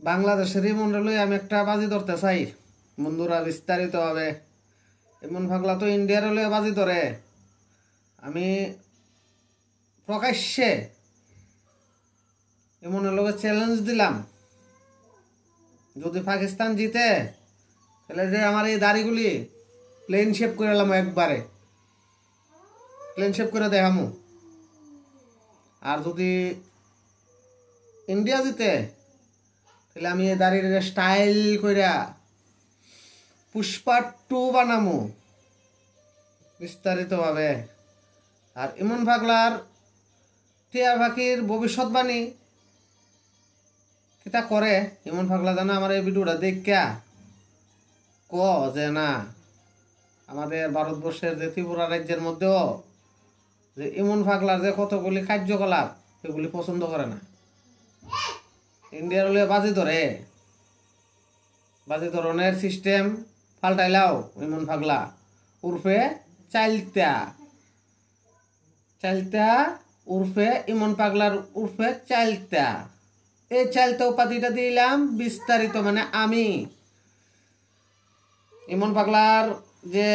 বাংলাদেশের ইমন লই আমি একটা বাজি ধরতে চাই বন্ধুরা বিস্তারিতভাবে। ইমন পাগলা তো ইন্ডিয়ার লইয়া বাজি ধরে। আমি প্রকাশ্যে ইমনের লগে চ্যালেঞ্জ দিলাম, যদি পাকিস্তান জিতে তাহলে যে আমার এই দাড়িগুলি প্লেন শেপ করে এলাম, একবারে প্লেন শেপ করে দেখামু। আর যদি ইন্ডিয়া জিতে তাহলে আমি এই দাড়ির স্টাইল কইরা পুষ্পা 2 বানামু বিস্তারিতভাবে। আর ইমন পাগলার টিয়া পাখির ভবিষ্যৎবাণী কিতা করে ইমন পাগলা জানা আমার এই ভিডিওটা দেখা ক যে না, আমাদের ভারতবর্ষের যে ত্রিপুরা রাজ্যের মধ্যেও যে ইমন পাগলার যে কতগুলি কার্যকলাপ সেগুলি পছন্দ করে না। ইন্ডিয়ার হলে বাজি ধরে, বাজি ধরনের সিস্টেম পাল্টাইলাও ইমন পাগলা উর্ফে চাইলতা চাইলতা উর্ফে ইমন পাগলার উর্ফে চাইলতা। এই চাইলতা উপাধিটা দিলাম বিস্তারিত, মানে আমি ইমন পাগলার যে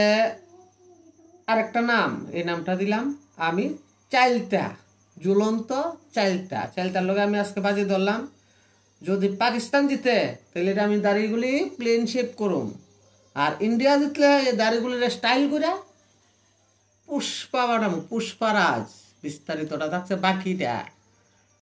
আরেকটা নাম, এই নামটা দিলাম আমি চাইলতা, ঝুলন্ত চাইলতা। চাইলতার লগে আমি আজকে বাজি ধরলাম, যদি পাকিস্তান জিতে তাহলে এটা আমি দাড়িগুলি প্লেন শেপ করুম, আর ইন্ডিয়া জিতলে এই দাড়িগুলির স্টাইল করে পুষ্পা বানাবো, পুষ্পারাজ। বিস্তারিতটা থাকছে বাকিটা।